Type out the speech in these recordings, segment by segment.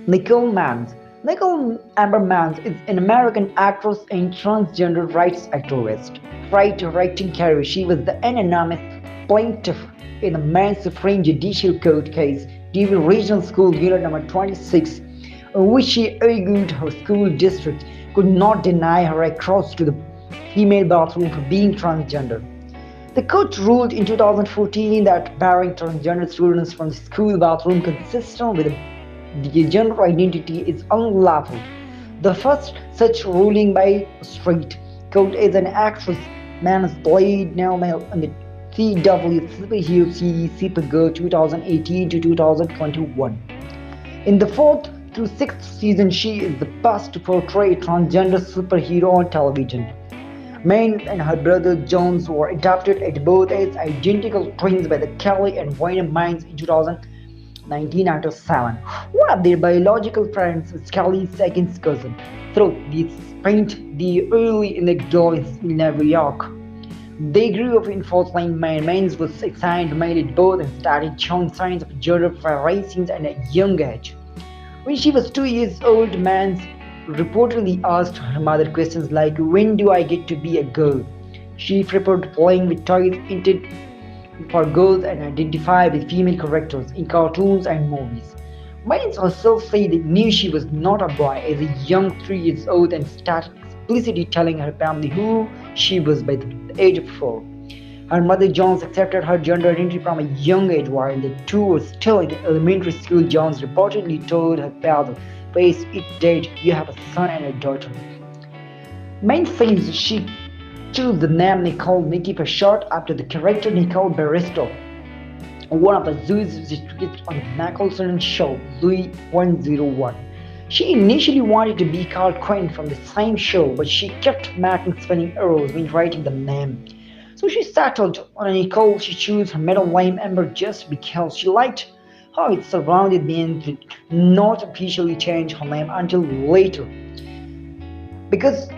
Nicole Mans. Nicole Amber Mans is an American actress and transgender rights activist. Prior to her acting career, she was the anonymous plaintiff in the Men's Supreme Judicial Court case during Regional School Unit Number 26, in which she argued her school district could not deny her access to the female bathroom for being transgender. The court ruled in 2014 that barring transgender students from the school bathroom consistent with the gender identity is unlawful. The first such ruling by a straight court is an actress Man's played now male in the CW superhero series Supergirl 2018 to 2021. In the fourth through sixth season, she is the first to portray a transgender superhero on television. Maine and her brother Jones were adopted at birth as identical twins by the Kelly and Wayne Mines in 2019 after 7. One of their biological parents was Kelly's second cousin. Through they spent the early in the adolescence in New York. They grew up in Fort Wayne, Maine. Maine was assigned male at birth and started showing signs of gender variations at a young age. When she was 2 years old, Mans reportedly asked her mother questions like, "When do I get to be a girl?" She preferred playing with toys intended for girls and identified with female characters in cartoons and movies. Mans herself said they knew she was not a boy as a young 3 years old and started explicitly telling her family who she was by the age of 4. Her mother Jones accepted her gender identity from a young age. While the two were still in elementary school, Jones reportedly told her father, "Face it, Dad, you have a son and a daughter." Main says she chose the name Nicole Nikki for short after the character Nicole Barresto, one of the Zoo's distributors on the Nicholson show Louis 101. She initially wanted to be called Quinn from the same show, but she kept making spelling errors when writing the name. So she settled on Nicole. She chose her middle name Amber just because she liked how it surrounded me and did not officially change her name until later. Because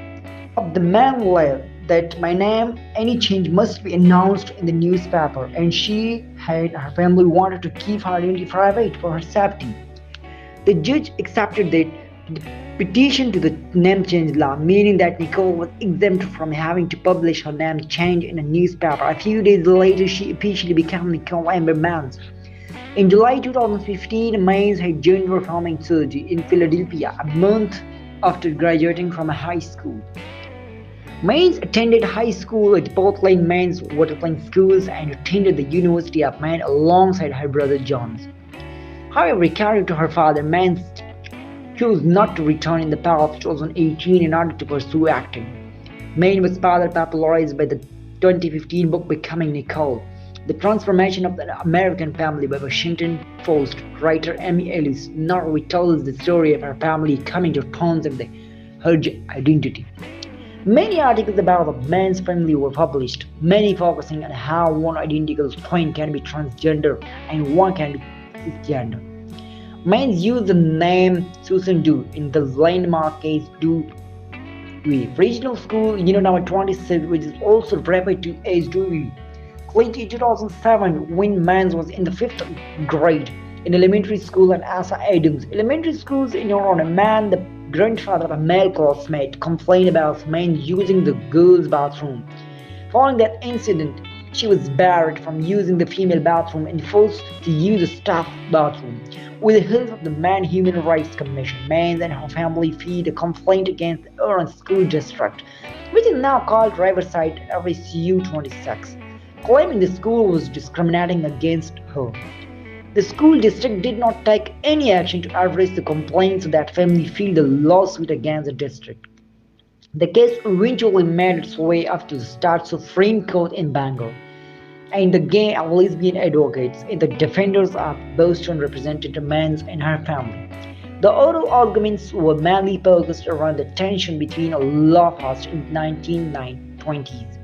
of the man law that my name, any change must be announced in the newspaper, and she and her family wanted to keep her identity private for her safety. The judge accepted the petition to the name change law, meaning that Nicole was exempt from having to publish her name change in a newspaper. A few days later, she officially became Nicole Amber Mans. In July 2015, Mans had gender affirming surgery in Philadelphia, a month after graduating from a high school. Mans attended high school at Portland Men's Waterplaying Schools and attended the University of Maine alongside her brother Jones. However, according to her father, Mans chose not to return in the fall of 2018 in order to pursue acting. Maine was further popularized by the 2015 book Becoming Nicole, The Transformation of the American Family by Washington Post writer Amy Ellis. Now retells the story of her family coming to terms with her identity. Many articles about the Mans family were published, many focusing on how one identical twin can be transgender and one can be cisgender. Mans used the name Susan Doe in the landmark case Doe v. Regional School Unit Number 26, which is also referred to as Doe. Late in 2007, when Mans was in the 5th grade in elementary school at Asa Adams Elementary Schools in Aurora, Man, the grandfather of a male classmate, complained about Mans using the girls' bathroom. Following that incident, she was barred from using the female bathroom and forced to use the staff bathroom. With the help of the Man Human Rights Commission, Mans and her family filed a complaint against the Orange School District, which is now called Riverside RSU 26, claiming the school was discriminating against her. The school district did not take any action to address the complaints, so that family filed a lawsuit against the district. The case eventually made its way up to the state Supreme Court in Bangor, and the gay and lesbian advocates and the defenders of Boston represented Mans and her family. The oral arguments were mainly focused around the tension between a law passed in the 1920s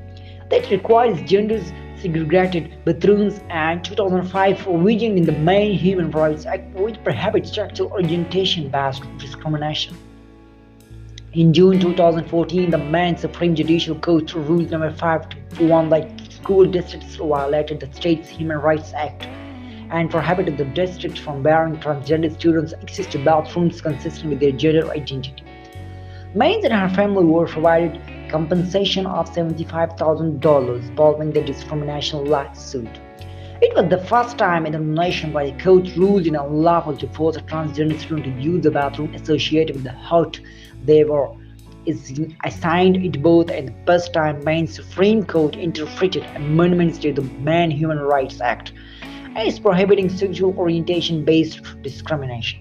that requires gender segregated bathrooms and 2005 provision in the Maine Human Rights Act which prohibits sexual orientation-based discrimination. In June 2014, the Maine Supreme Judicial Court ruled number 5 to 1 that school districts violated the state's Human Rights Act and prohibited the district from barring transgender students access to bathrooms consistent with their gender identity. Mains and her family were provided compensation of $75,000 following the discrimination lawsuit. It was the first time in the nation where the court ruled it unlawful to force a transgender student to use the bathroom associated with the hut they were assigned. It both and the first time Maine's Supreme Court interpreted amendments to the Man Human Rights Act as prohibiting sexual orientation based discrimination.